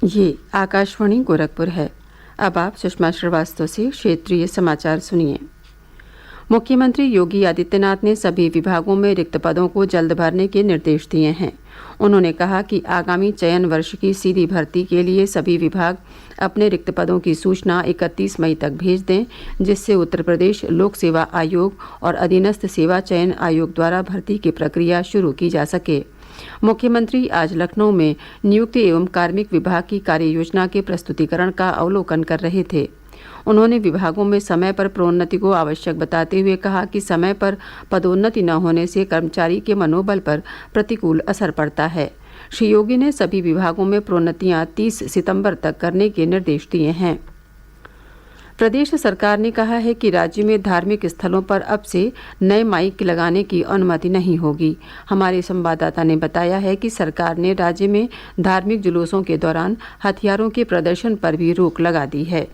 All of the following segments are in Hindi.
ये आकाशवाणी गोरखपुर है। अब आप सुषमा श्रीवास्तव से क्षेत्रीय समाचार सुनिए। मुख्यमंत्री योगी आदित्यनाथ ने सभी विभागों में रिक्त पदों को जल्द भरने के निर्देश दिए हैं। उन्होंने कहा कि आगामी चयन वर्ष की सीधी भर्ती के लिए सभी विभाग अपने रिक्त पदों की सूचना 31 मई तक भेज दें, जिससे उत्तर प्रदेश लोक सेवा आयोग और अधीनस्थ सेवा चयन आयोग द्वारा भर्ती की प्रक्रिया शुरू की जा सके। मुख्यमंत्री आज लखनऊ में नियुक्ति एवं कार्मिक विभाग की कार्य योजना के प्रस्तुतिकरण का अवलोकन कर रहे थे। उन्होंने विभागों में समय पर प्रोन्नति को आवश्यक बताते हुए कहा कि समय पर पदोन्नति न होने से कर्मचारी के मनोबल पर प्रतिकूल असर पड़ता है। श्री योगी ने सभी विभागों में प्रोन्नतियां 30 सितंबर तक करने के निर्देश दिए हैं। प्रदेश सरकार ने कहा है कि राज्य में धार्मिक स्थलों पर अब से नए माइक लगाने की अनुमति नहीं होगी। हमारे संवाददाता ने बताया है कि सरकार ने राज्य में धार्मिक जुलूसों के दौरान हथियारों के प्रदर्शन पर भी रोक लगा दी है।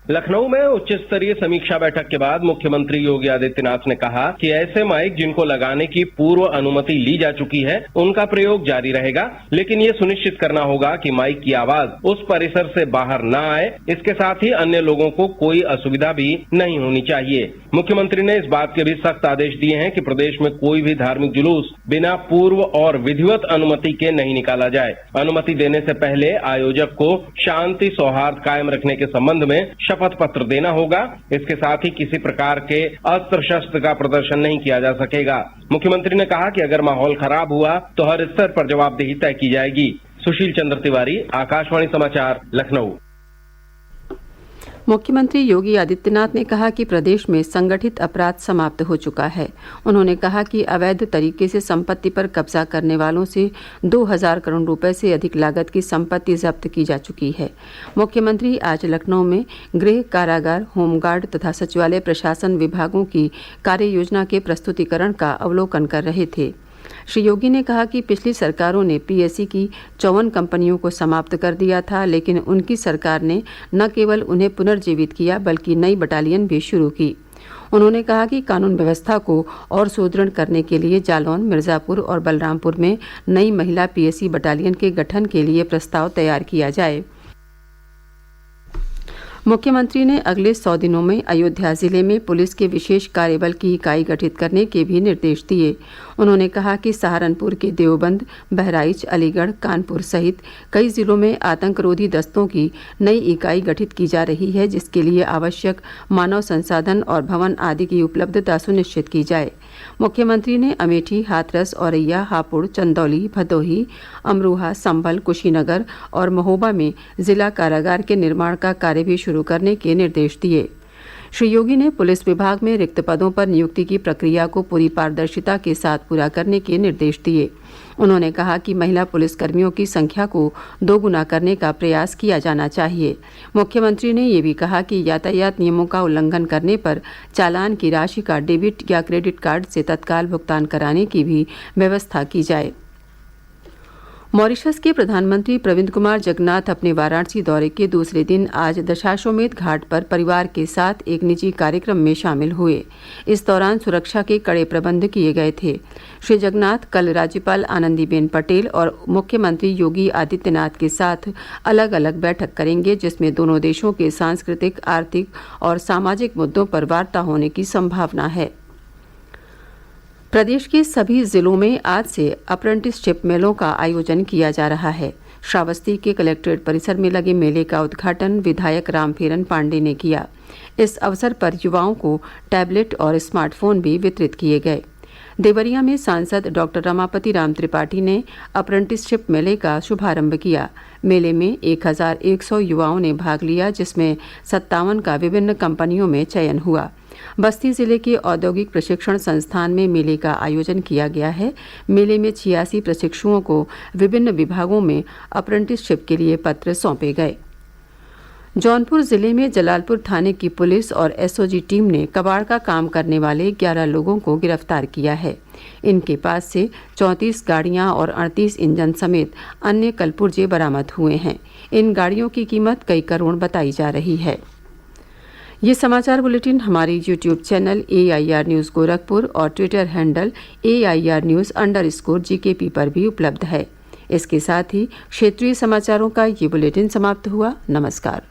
लखनऊ में उच्च स्तरीय समीक्षा बैठक के बाद मुख्यमंत्री योगी आदित्यनाथ ने कहा कि ऐसे माइक जिनको लगाने की पूर्व अनुमति ली जा चुकी है उनका प्रयोग जारी रहेगा, लेकिन ये सुनिश्चित करना होगा कि माइक की आवाज उस परिसर से बाहर न आए। इसके साथ ही अन्य लोगों को कोई असुविधा भी नहीं होनी चाहिए। मुख्यमंत्री ने इस बात के भी सख्त आदेश दिए हैं कि प्रदेश में कोई भी धार्मिक जुलूस बिना पूर्व और विधिवत अनुमति के नहीं निकाला जाए। अनुमति देने से पहले आयोजक को शांति सौहार्द कायम रखने के संबंध में शपथ पत्र देना होगा। इसके साथ ही किसी प्रकार के अस्त्र शस्त्र का प्रदर्शन नहीं किया जा सकेगा। मुख्यमंत्री ने कहा कि अगर माहौल खराब हुआ तो हर स्तर पर जवाबदेही तय की जाएगी। सुशील चंद्र तिवारी, आकाशवाणी समाचार, लखनऊ। मुख्यमंत्री योगी आदित्यनाथ ने कहा कि प्रदेश में संगठित अपराध समाप्त हो चुका है। उन्होंने कहा कि अवैध तरीके से संपत्ति पर कब्जा करने वालों से 2000 करोड़ रुपए से अधिक लागत की संपत्ति जब्त की जा चुकी है। मुख्यमंत्री आज लखनऊ में गृह, कारागार, होमगार्ड तथा सचिवालय प्रशासन विभागों की कार्य योजना के प्रस्तुतिकरण का अवलोकन कर रहे थे। श्री योगी ने कहा कि पिछली सरकारों ने पीएससी की 54 कंपनियों को समाप्त कर दिया था, लेकिन उनकी सरकार ने न केवल उन्हें पुनर्जीवित किया बल्कि नई बटालियन भी शुरू की। उन्होंने कहा कि कानून व्यवस्था को और सुदृढ़ करने के लिए जालौन, मिर्जापुर और बलरामपुर में नई महिला पीएससी बटालियन के गठन के लिए प्रस्ताव तैयार किया जाए। मुख्यमंत्री ने अगले 100 दिनों में अयोध्या जिले में पुलिस के विशेष कार्यबल की इकाई गठित करने के भी निर्देश दिए। उन्होंने कहा कि सहारनपुर के देवबंद, बहराइच, अलीगढ़, कानपुर सहित कई जिलों में आतंकरोधी दस्तों की नई इकाई गठित की जा रही है, जिसके लिए आवश्यक मानव संसाधन और भवन आदि की उपलब्धता सुनिश्चित की जाए। मुख्यमंत्री ने अमेठी, हाथरस, औरैया, हापुड़, चंदौली, भदोही, अमरोहा, संभल, कुशीनगर और महोबा में जिला कारागार के निर्माण का कार्य भी शुरू करने के निर्देश दिए। श्री योगी ने पुलिस विभाग में रिक्त पदों पर नियुक्ति की प्रक्रिया को पूरी पारदर्शिता के साथ पूरा करने के निर्देश दिए। उन्होंने कहा कि महिला पुलिसकर्मियों की संख्या को 2 गुना करने का प्रयास किया जाना चाहिए। मुख्यमंत्री ने ये भी कहा कि यातायात नियमों का उल्लंघन करने पर चालान की राशि का डेबिट या क्रेडिट कार्ड से तत्काल भुगतान कराने की भी व्यवस्था की जाए। मॉरिशस के प्रधानमंत्री प्रविंद कुमार जगन्नाथ अपने वाराणसी दौरे के दूसरे दिन आज दशाश्वमेध घाट पर परिवार के साथ एक निजी कार्यक्रम में शामिल हुए। इस दौरान सुरक्षा के कड़े प्रबंध किए गए थे। श्री जगन्नाथ कल राज्यपाल आनंदीबेन पटेल और मुख्यमंत्री योगी आदित्यनाथ के साथ अलग अलग बैठक करेंगे, जिसमें दोनों देशों के सांस्कृतिक, आर्थिक और सामाजिक मुद्दों पर वार्ता होने की संभावना है। प्रदेश के सभी जिलों में आज से अप्रेंटिसशिप मेलों का आयोजन किया जा रहा है। श्रावस्ती के कलेक्ट्रेट परिसर में लगे मेले का उद्घाटन विधायक रामफेरन पांडे ने किया। इस अवसर पर युवाओं को टैबलेट और स्मार्टफोन भी वितरित किए गए। देवरिया में सांसद डॉक्टर रमापति राम त्रिपाठी ने अप्रेंटिसशिप मेले का शुभारंभ किया। मेले में 1100 युवाओं ने भाग लिया, जिसमें 57 का विभिन्न कंपनियों में चयन हुआ। बस्ती जिले के औद्योगिक प्रशिक्षण संस्थान में मेले का आयोजन किया गया है। मेले में 86 प्रशिक्षुओं को विभिन्न विभागों में अप्रेंटिसशिप के लिए पत्र सौंपे गए। जौनपुर जिले में जलालपुर थाने की पुलिस और एसओजी टीम ने कबाड़ का काम करने वाले 11 लोगों को गिरफ्तार किया है। इनके पास से 34 गाड़ियां और 38 इंजन समेत अन्य कलपुर्जे बरामद हुए हैं। इन गाड़ियों की कीमत कई करोड़ बताई जा रही है। ये समाचार बुलेटिन हमारी YouTube channel AIR news Gorakhpur और Twitter handle AIR news _GKP पर भी उपलब्ध है। इसके साथ ही क्षेत्रीय समाचारों का ये बुलेटिन समाप्त हुआ। नमस्कार।